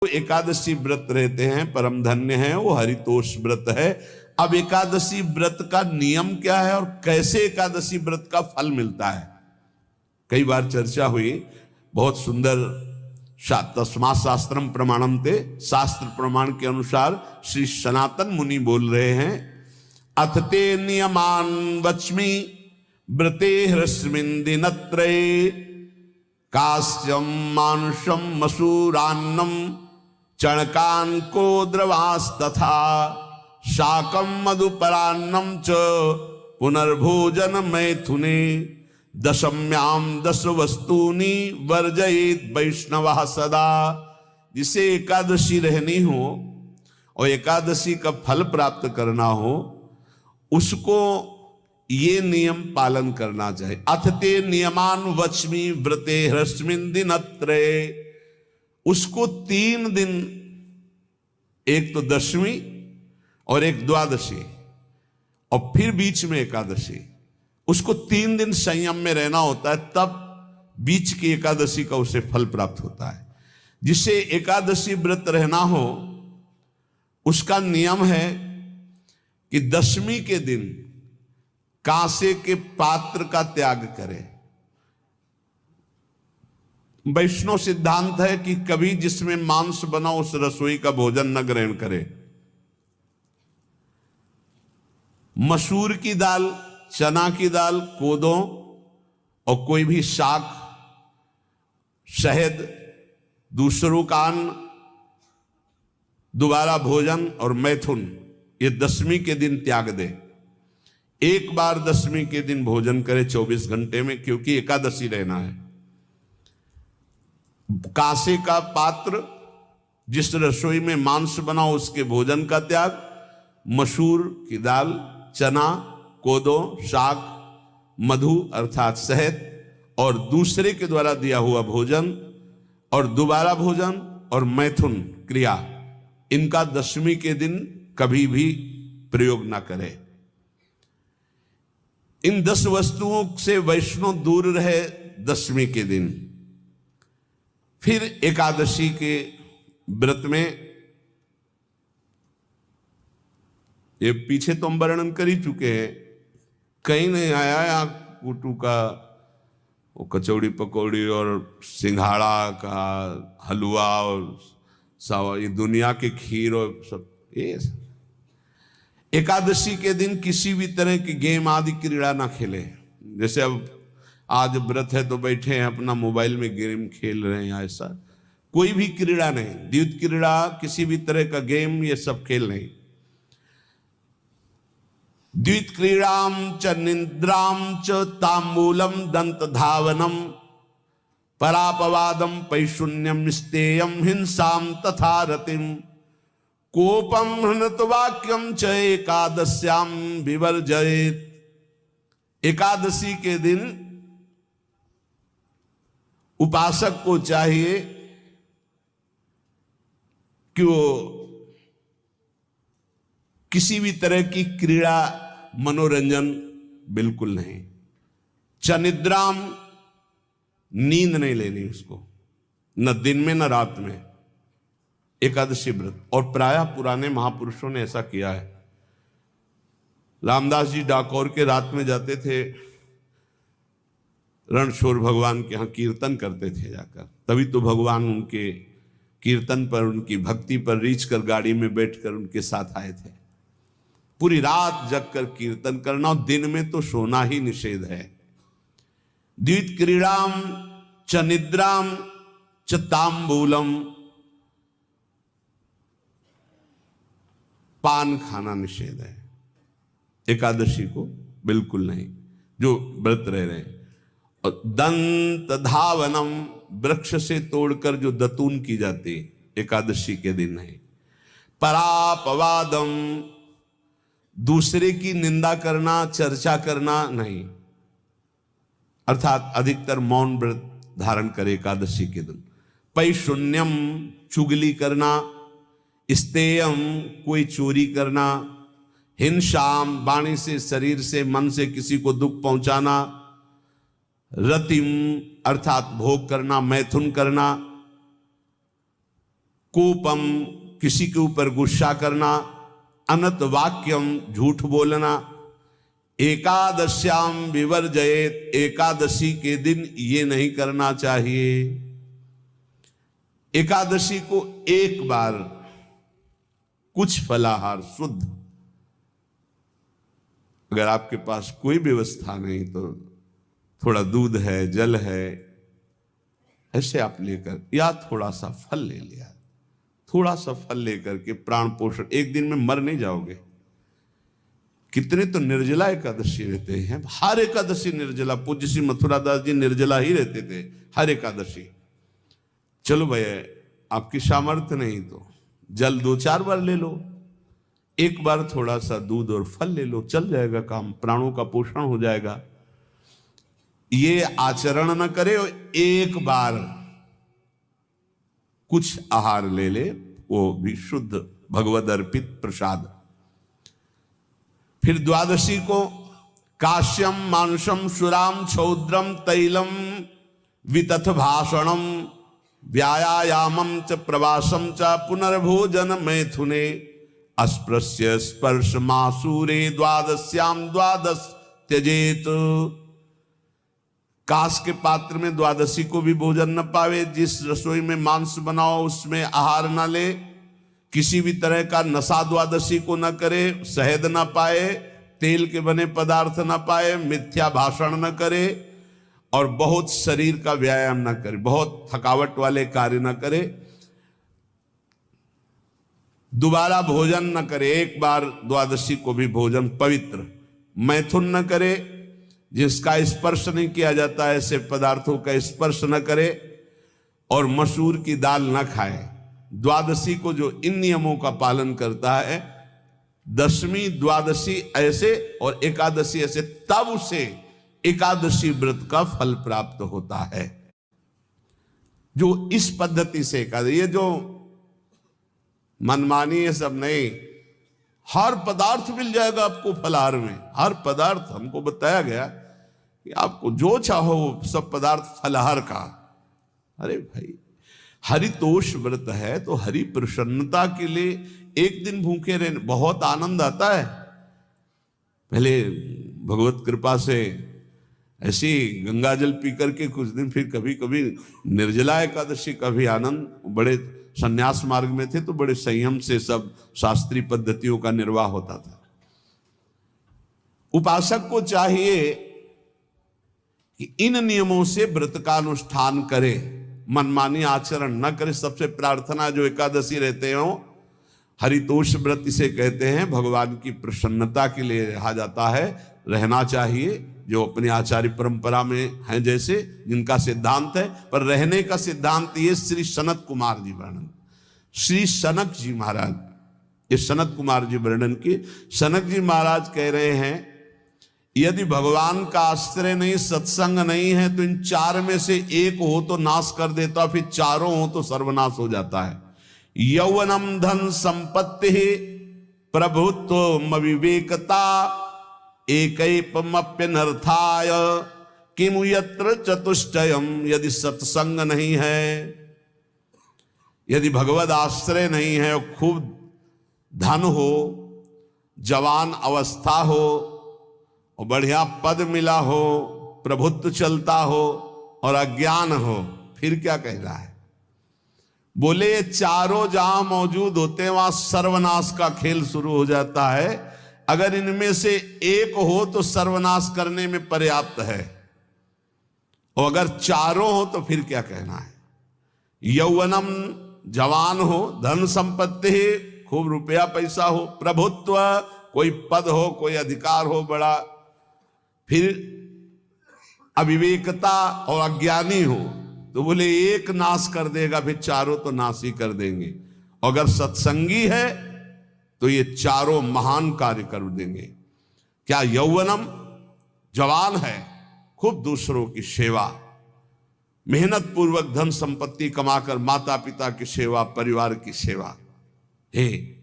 एकादशी व्रत रहते हैं, परम धन्य है, वो हरितोष व्रत है। अब एकादशी व्रत का नियम क्या है और कैसे एकादशी व्रत का फल मिलता है, कई बार चर्चा हुई। बहुत सुंदर तस्मात् शास्त्रम प्रमाणम ते, शास्त्र प्रमाण के अनुसार श्री सनातन मुनि बोल रहे हैं, अथ ते नियमान वच्मि व्रते ह्रस्मिन् दिनत्रये कास्यम मानुषम मसूरान्नम चणकान को द्रवास्तथा शाकम मधुपरान्नम च पुनर्भोजन मैथुने दशम्याम 10 वस्तूनि वर्जयेत वैष्णवः सदा। जिसे एकादशी रहनी हो और एकादशी का फल प्राप्त करना हो, उसको ये नियम पालन करना चाहिए। अथ ते नियमान वच्मि व्रते ह्रस्मिन् दिनत्रये, उसको 3 दिन, एक तो दशमी और एक द्वादशी और फिर बीच में एकादशी, उसको 3 दिन संयम में रहना होता है, तब बीच की एकादशी का उसे फल प्राप्त होता है। जिसे एकादशी व्रत रहना हो उसका नियम है कि दशमी के दिन कांसे के पात्र का त्याग करें। वैष्णव सिद्धांत है कि कभी जिसमें मांस बना उस रसोई का भोजन न ग्रहण करे। मसूर की दाल, चना की दाल, कोदों और कोई भी शाक, शहद, दूसरों का अन्न, दोबारा भोजन और मैथुन, ये दशमी के दिन त्याग दे। एक बार दशमी के दिन भोजन करे 24 घंटे में, क्योंकि एकादशी रहना है। कांसे का पात्र, जिस रसोई में मांस बना उसके भोजन का त्याग, मसूर की दाल, चना, कोदो, शाक, मधु अर्थात शहद और दूसरे के द्वारा दिया हुआ भोजन और दोबारा भोजन और मैथुन क्रिया, इनका दशमी के दिन कभी भी प्रयोग ना करें। इन 10 वस्तुओं से वैष्णव दूर रहे दशमी के दिन। फिर एकादशी के व्रत में, ये पीछे तो हम वर्णन कर ही चुके हैं, कहीं नहीं आया या कुटू का वो कचौड़ी पकौड़ी और सिंघाड़ा का हलवा और सावा, ये दुनिया के खीर और सब। ये एकादशी के दिन किसी भी तरह की गेम आदि क्रीड़ा ना खेले। जैसे अब आज व्रत है तो बैठे हैं अपना मोबाइल में गेम खेल रहे हैं, ऐसा कोई भी क्रीड़ा नहीं, द्वैत क्रीड़ा, किसी भी तरह का गेम, ये सब खेल नहीं। द्वैत क्रीड़ाम च निद्राम च तांबूलम दंत धावनम परापवादम पैशून्यम स्तेयम हिंसाम तथा रतिम कोपम हृत वाक्यम च एकादश्याम विवर्जयेत। एकादशी के दिन उपासक को चाहिए कि वो किसी भी तरह की क्रीड़ा, मनोरंजन बिल्कुल नहीं। चनिद्राम, नींद नहीं लेनी उसको, न दिन में न रात में, एकादशी व्रत। और प्रायः पुराने महापुरुषों ने ऐसा किया है। रामदास जी डाकोर के रात में जाते थे, रणछोड़ भगवान के यहाँ कीर्तन करते थे जाकर, तभी तो भगवान उनके कीर्तन पर, उनकी भक्ति पर रीछ कर गाड़ी में बैठकर उनके साथ आए थे। पूरी रात जगकर कीर्तन करना, और दिन में तो सोना ही निषेध है। द्वैत क्रीड़ाम च निद्राम च तांबूलम, पान खाना निषेध है एकादशी को, बिल्कुल नहीं, जो व्रत रह रहे हैं। और दंत धावनम, वृक्ष से तोड़कर जो दतून की जाती एकादशी के दिन नहीं। परापवादम, दूसरे की निंदा करना, चर्चा करना नहीं, अर्थात अधिकतर मौन व्रत धारण करे एकादशी के दिन। पैशून्यम, चुगली करना। स्तेयम, कोई चोरी करना। हिंसाम, वाणी से, शरीर से, मन से किसी को दुख पहुंचाना। रतिम, अर्थात भोग करना, मैथुन करना। कोपम किसी के ऊपर गुस्सा करना, अनत वाक्यम झूठ बोलना, एकादश्याम विवर्जयेत एकादशी के दिन ये नहीं करना चाहिए। एकादशी को एक बार कुछ फलाहार शुद्ध, अगर आपके पास कोई व्यवस्था नहीं तो थोड़ा दूध है, जल है, ऐसे आप लेकर, या थोड़ा सा फल ले लिया, थोड़ा सा फल लेकर के प्राण पोषण, एक दिन में मर नहीं जाओगे। कितने तो निर्जला एकादशी रहते हैं, हर एकादशी निर्जला। पूज्य श्री मथुरादास जी निर्जला ही रहते थे हर एकादशी। चलो भैया आपकी सामर्थ्य नहीं तो जल 2-4 बार ले लो, एक बार थोड़ा सा दूध और फल ले लो, चल जाएगा काम, प्राणों का पोषण हो जाएगा। ये आचरण न करे और एक बार कुछ आहार ले ले, वो भी शुद्ध भगवद अर्पित प्रसाद। फिर द्वादशी को काश्यम मांसम सुराम छौद्रम तैलम वितथ भाषणम व्यायामम च प्रवासम च पुनर्भोजन मैथुने अस्पृश्य स्पर्श मासूरे द्वादश्याम द्वादश त्यजेत। कांस के पात्र में द्वादशी को भी भोजन न पावे, जिस रसोई में मांस बनाओ उसमें आहार न ले, किसी भी तरह का नशा द्वादशी को न करे, शहद न पाए, तेल के बने पदार्थ न पाए, मिथ्या भाषण न करे और बहुत शरीर का व्यायाम न करे, बहुत थकावट वाले कार्य न करे, दोबारा भोजन न करे, एक बार द्वादशी को भी भोजन पवित्र, मैथुन न करे, जिसका स्पर्श नहीं किया जाता ऐसे पदार्थों का स्पर्श न करे, और मसूर की दाल न खाए। द्वादशी को जो इन नियमों का पालन करता है, दशमी द्वादशी ऐसे और एकादशी ऐसे, तब उसे एकादशी व्रत का फल प्राप्त होता है। जो इस पद्धति से एकादशी, ये जो मनमानी है सब नहीं, हर पदार्थ मिल जाएगा आपको फलाहार में, हर पदार्थ हमको बताया गया कि आपको जो चाहो सब पदार्थ फलाहार का। अरे भाई हरितोष व्रत है तो हरि प्रसन्नता के लिए एक दिन भूखे रहने बहुत आनंद आता है। पहले भगवत कृपा से ऐसी गंगा जल पी करके कुछ दिन, फिर कभी कभी निर्जला एकादशी का भी आनंद। बड़े संन्यास मार्ग में थे तो बड़े संयम से सब शास्त्रीय पद्धतियों का निर्वाह होता था। उपासक को चाहिए कि इन नियमों से व्रत का अनुष्ठान करे, मनमानी आचरण न करे। सबसे प्रार्थना जो एकादशी रहते हो, हरितोष व्रत इसे कहते हैं, भगवान की प्रसन्नता के लिए रहा जाता है, रहना चाहिए। जो अपनी आचार्य परंपरा में हैं जैसे, जिनका सिद्धांत है, पर रहने का सिद्धांत ये श्री सनत कुमार जी वर्णन, श्री सनक जी महाराज, ये सनत कुमार जी वर्णन की। सनक जी महाराज कह रहे हैं, यदि भगवान का आश्रय नहीं, सत्संग नहीं है, तो इन 4 में से एक हो तो नाश कर देता, फिर चारों हो तो सर्वनाश हो जाता है। यौवनम धन संपत्ति प्रभुत्व विवेकता एकैपमप्यनर्थाय किमु यत्र चतुष्टयम। यदि सत्संग नहीं है, यदि भगवद आश्रय नहीं है, और खूब धन हो, जवान अवस्था हो, और बढ़िया पद मिला हो, प्रभुत्व चलता हो, और अज्ञान हो, फिर क्या कह रहा है? बोले ये चारों जहां मौजूद होते हैं वहां सर्वनाश का खेल शुरू हो जाता है। अगर इनमें से एक हो तो सर्वनाश करने में पर्याप्त है, और अगर चारों हो तो फिर क्या कहना है? यौवनम जवान हो, धन संपत्ति खूब रुपया पैसा हो, प्रभुत्व कोई पद हो, कोई अधिकार हो बड़ा, फिर अविवेकता और अज्ञानी हो, तो बोले एक नाश कर देगा, फिर चारों तो नाश ही कर देंगे। अगर सत्संगी है तो ये चारों महान कार्य कर देंगे। क्या यौवनम जवान है, खूब दूसरों की सेवा, मेहनत पूर्वक धन संपत्ति कमाकर माता पिता की सेवा, परिवार की सेवा, हे